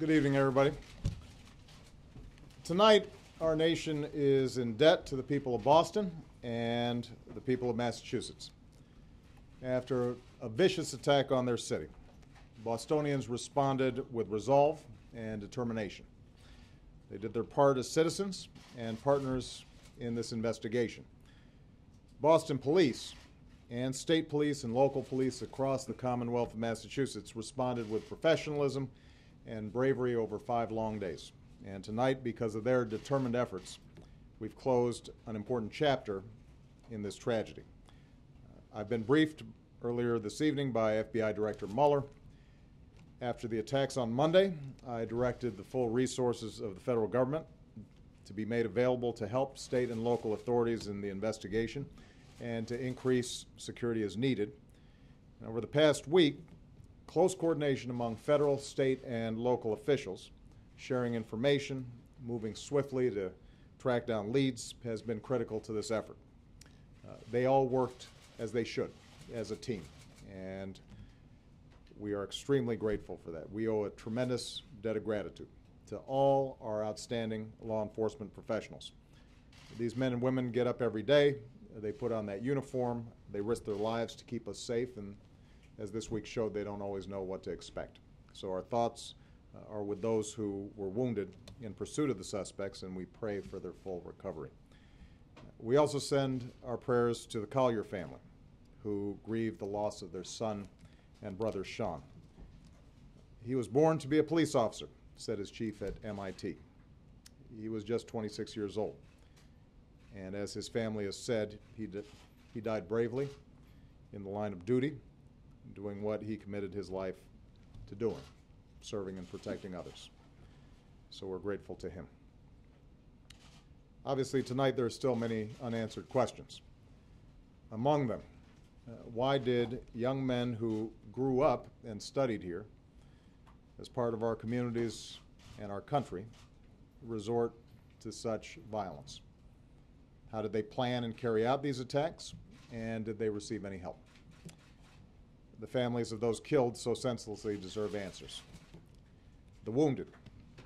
Good evening, everybody. Tonight, our nation is in debt to the people of Boston and the people of Massachusetts. After a vicious attack on their city, Bostonians responded with resolve and determination. They did their part as citizens and partners in this investigation. Boston police and state police and local police across the Commonwealth of Massachusetts responded with professionalism and bravery over 5 long days. And tonight, because of their determined efforts, we've closed an important chapter in this tragedy. I've been briefed earlier this evening by FBI Director Mueller. After the attacks on Monday, I directed the full resources of the federal government to be made available to help state and local authorities in the investigation and to increase security as needed. And over the past week, close coordination among federal, state, and local officials, sharing information, moving swiftly to track down leads, has been critical to this effort. They all worked as they should, as a team, and we are extremely grateful for that. We owe a tremendous debt of gratitude to all our outstanding law enforcement professionals. These men and women get up every day, they put on that uniform, they risk their lives to keep us safe, and as this week showed, they don't always know what to expect. So our thoughts are with those who were wounded in pursuit of the suspects, and we pray for their full recovery. We also send our prayers to the Collier family, who grieved the loss of their son and brother Sean. He was born to be a police officer, said his chief at MIT. He was just 26 years old. And as his family has said, he died bravely in the line of duty, doing what he committed his life to doing, serving and protecting others. So we're grateful to him. Obviously, tonight there are still many unanswered questions. Among them, why did young men who grew up and studied here as part of our communities and our country resort to such violence? How did they plan and carry out these attacks, and did they receive any help? The families of those killed so senselessly deserve answers. The wounded,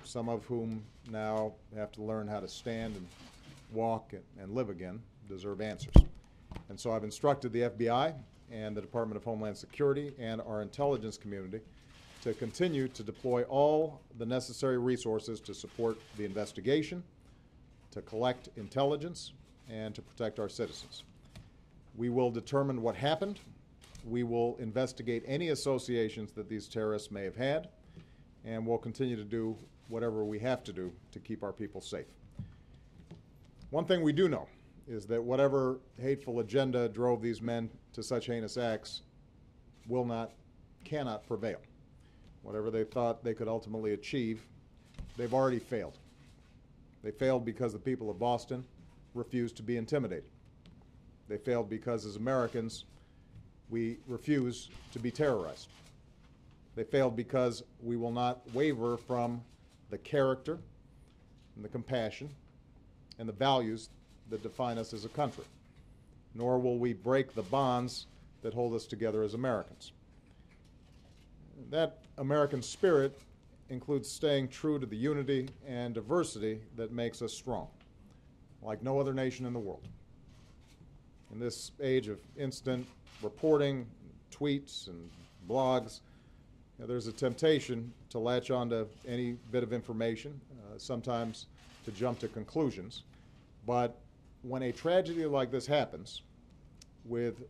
some of whom now have to learn how to stand and walk and live again, deserve answers. And so I've instructed the FBI and the Department of Homeland Security and our intelligence community to continue to deploy all the necessary resources to support the investigation, to collect intelligence, and to protect our citizens. We will determine what happened. We will investigate any associations that these terrorists may have had, and we'll continue to do whatever we have to do to keep our people safe. One thing we do know is that whatever hateful agenda drove these men to such heinous acts cannot prevail. Whatever they thought they could ultimately achieve, they've already failed. They failed because the people of Boston refused to be intimidated. They failed because, as Americans, we refuse to be terrorized. They failed because we will not waver from the character and the compassion and the values that define us as a country, nor will we break the bonds that hold us together as Americans. That American spirit includes staying true to the unity and diversity that makes us strong, like no other nation in the world. In this age of instant reporting, tweets, and blogs, there's a temptation to latch onto any bit of information, sometimes to jump to conclusions. But when a tragedy like this happens, with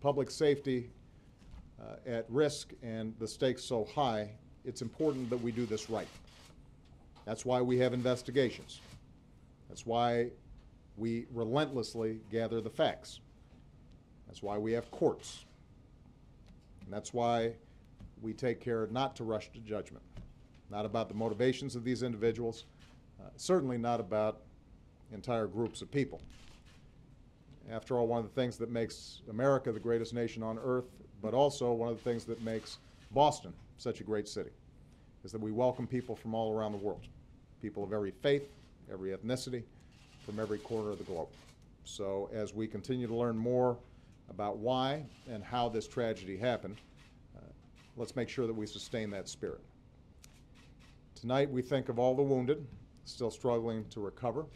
public safety at risk and the stakes so high, it's important that we do this right. That's why we have investigations. That's why we relentlessly gather the facts. That's why we have courts. And that's why we take care not to rush to judgment, not about the motivations of these individuals, certainly not about entire groups of people. After all, one of the things that makes America the greatest nation on earth, but also one of the things that makes Boston such a great city, is that we welcome people from all around the world, people of every faith, every ethnicity, from every corner of the globe. So as we continue to learn more about why and how this tragedy happened, let's make sure that we sustain that spirit. Tonight we think of all the wounded still struggling to recover.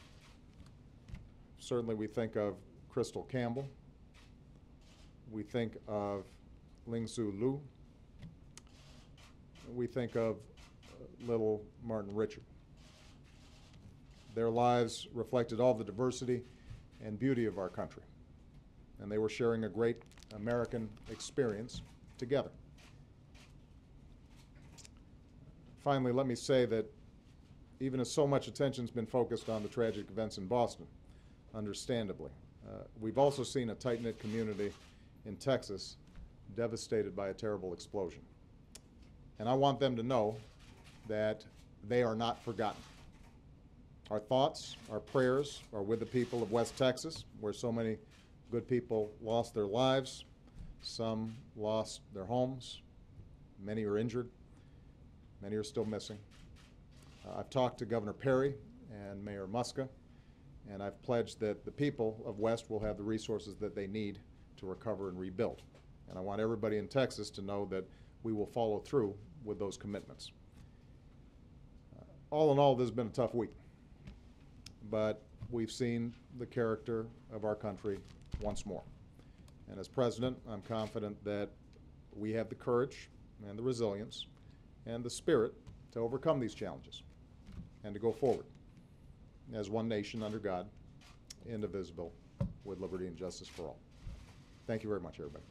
Certainly we think of Crystal Campbell. We think of Ling Su Lu. We think of little Martin Richard. Their lives reflected all the diversity and beauty of our country, and they were sharing a great American experience together. Finally, let me say that even as so much attention has been focused on the tragic events in Boston, understandably, we've also seen a tight-knit community in Texas devastated by a terrible explosion. And I want them to know that they are not forgotten. Our thoughts, our prayers are with the people of West Texas, where so many good people lost their lives. Some lost their homes. Many are injured. Many are still missing. I've talked to Governor Perry and Mayor Muska, and I've pledged that the people of West will have the resources that they need to recover and rebuild. And I want everybody in Texas to know that we will follow through with those commitments. All in all, this has been a tough week, but we've seen the character of our country once more. And as president, I'm confident that we have the courage and the resilience and the spirit to overcome these challenges and to go forward as one nation under God, indivisible, with liberty and justice for all. Thank you very much, everybody.